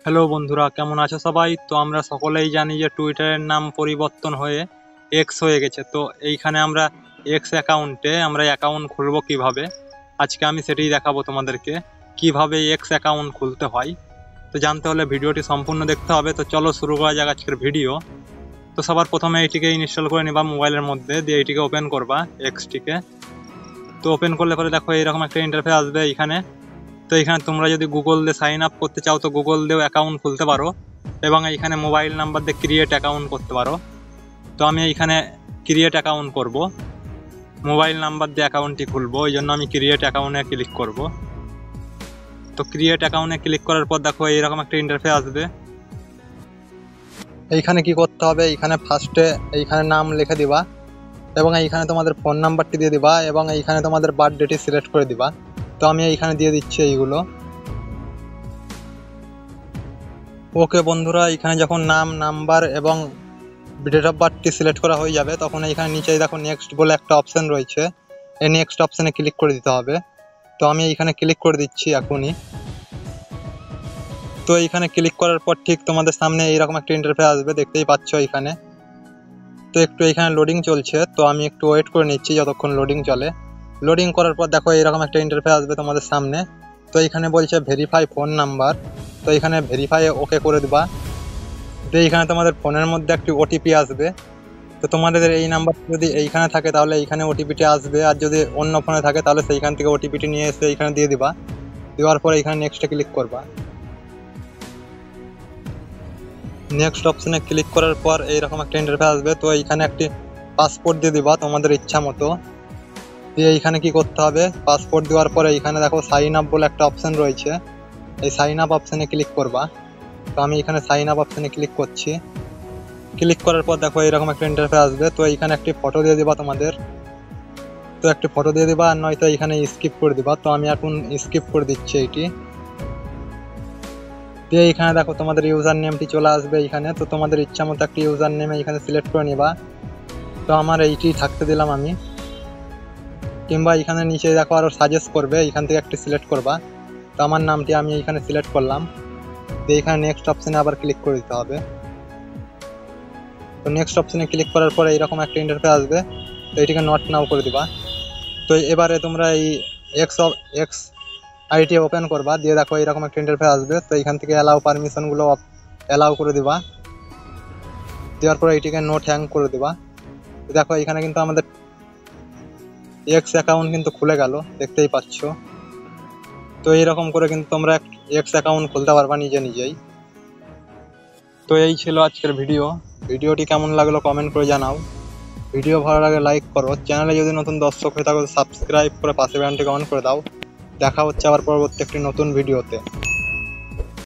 Hello বন্ধুরা, কেমন আছো সবাই? তো আমরা সকলেই জানি যে টুইটারের নাম পরিবর্তন হয়ে এক্স হয়ে গেছে। তো এইখানে আমরা এক্স অ্যাকাউন্টে আমরা অ্যাকাউন্ট খুলবো কিভাবে, আজকে আমি সেটাই দেখাবো তোমাদেরকে কিভাবে এক্স অ্যাকাউন্ট খুলতে হয়। তো জানতে হলে ভিডিওটি সম্পূর্ণ দেখতে হবে। তো চলো শুরু করা যাক আজকের ভিডিও। তো সবার প্রথমে এইটিকে ইনস্টল করে নিবা মোবাইলের মধ্যে, দিয়ে এইটিকে ওপেন করবা এক্সটিকে। তো ওপেন করলে পরে দেখো এইরকম একটা ইন্টারফেস আসবে এইখানে। তো এখানে তোমরা যদি গুগল দিয়ে সাইন আপ করতে চাও তো গুগল দিয়েও অ্যাকাউন্ট খুলতে পারো, এবং এইখানে মোবাইল নাম্বার দিয়ে ক্রিয়েট অ্যাকাউন্ট করতে পারো। তো আমি এইখানে ক্রিয়েট অ্যাকাউন্ট করব, মোবাইল নাম্বার দিয়ে অ্যাকাউন্টটি খুলবো, ওই জন্য আমি ক্রিয়েট অ্যাকাউন্টে ক্লিক করব। তো ক্রিয়েট অ্যাকাউন্টে ক্লিক করার পর দেখো এইরকম একটা ইন্টারফেস আসবে। এইখানে কি করতে হবে, এইখানে ফার্স্টে এইখানে নাম লিখে দিবা, এবং এইখানে তোমাদের ফোন নাম্বারটি দিয়ে দিবা, এবং এইখানে তোমাদের বার্থডেটি সিলেক্ট করে দিবা। তো আমি এইখানে দিয়ে দিচ্ছি এইগুলো। ওকে বন্ধুরা, এখানে যখন নাম, নাম্বার এবং ডেট অফ বার্থটি সিলেক্ট করা হয়ে যাবে তখন এইখানে নিচেই দেখো নেক্সট বলে একটা অপশান রয়েছে, এই নেক্সট অপশানে ক্লিক করে দিতে হবে। তো আমি এইখানে ক্লিক করে দিচ্ছি এখনই। তো এইখানে ক্লিক করার পর ঠিক তোমাদের সামনে এইরকম একটা ইন্টারফেস আসবে, দেখতেই পাচ্ছ এখানে। তো একটু এখানে লোডিং চলছে, তো আমি একটু ওয়েট করে নিচ্ছি যতক্ষণ লোডিং চলে। লোডিং করার পর দেখো এইরকম একটা ইন্টারফেস আসবে তোমাদের সামনে। তো এইখানে বলছে ভেরিফাই ফোন নাম্বার, তো এইখানে ভেরিফাই ওকে করে দিবা। তো এইখানে তোমাদের ফোনের মধ্যে একটি ওটিপি আসবে। তো তোমাদের এই নাম্বার যদি এইখানে থাকে তাহলে এইখানে ওটিপিটি আসবে, আর যদি অন্য ফোনে থাকে তাহলে সেইখান থেকে ওটিপিটি নিয়ে এসে এইখানে দিয়ে দিবা। দেওয়ার পরে এইখানে নেক্সটে ক্লিক করবা। নেক্সট অপশনে ক্লিক করার পর এইরকম একটা ইন্টারফেস আসবে। তো এইখানে একটি পাসপোর্ট দিয়ে দিবা তোমাদের ইচ্ছা মতো। দিয়ে এইখানে কি করতে হবে, পাসপোর্ট দেওয়ার পরে এইখানে দেখো সাইন আপ বলে একটা অপশন রয়েছে, এই সাইন আপ অপশনে ক্লিক করবা। তো আমি এখানে সাইন আপ অপশনে ক্লিক করছি। ক্লিক করার পর দেখো এরকম একটা ইন্টারফেস আসবে। তো এইখানে একটি ফটো দিয়ে দিবা তোমাদের, তো একটি ফটো দিয়ে দিবা, আর নয়তো এখানে স্কিপ করে দিবা। তো আমি এখন স্কিপ করে দিচ্ছি এইটি। দিয়ে এইখানে দেখো তোমাদের ইউজার নেমটি চলে আসবে এইখানে। তো তোমাদের ইচ্ছা মতো একটি ইউজার নেম এইখানে সিলেক্ট করে নিবা। তো আমার এইটি থাকতে দিলাম আমি, কিংবা এখানে নিচে দেখো আরও সাজেস্ট করবে, এইখান থেকে একটি সিলেক্ট করবা। তো আমার নামটি আমি এইখানে সিলেক্ট করলাম। তো এইখানে নেক্সট অপশানে আবার ক্লিক করে দিতে হবে। তো নেক্সট অপশানে ক্লিক করার পরে এইরকম একটা ইন্টারফেস আসবে, তো এইটিকে নট নাও করে দিবা। তো এবারে তোমরা এই এক্স আইটি ওপেন করবা, দিয়ে দেখো এইরকম একটা ইন্টারফেস আসবে। তো এইখান থেকে অ্যালাউ পারমিশনগুলো অ্যালাউ করে দিবা। দেওয়ার পরে এইটিকে নোট হ্যাং করে দিবা। তো দেখো এখানে কিন্তু আমাদের এক্স অ্যাকাউন্ট কিন্তু খুলে গেল, দেখতেই পাচ্ছ। তো এইরকম করে কিন্তু তোমরা এক্স অ্যাকাউন্ট খুলতে পারবা নিজে নিজেই। তো এই ছিল আজকের ভিডিওটি কেমন লাগলো কমেন্ট করে জানাও। ভিডিও ভালো লাগে লাইক করো, চ্যানেলে যদি নতুন দর্শক হয়ে থাকো সাবস্ক্রাইব করে পাশে বেলটি অন করে দাও। দেখা হচ্ছে আবার পরবর্তী একটি নতুন ভিডিওতে।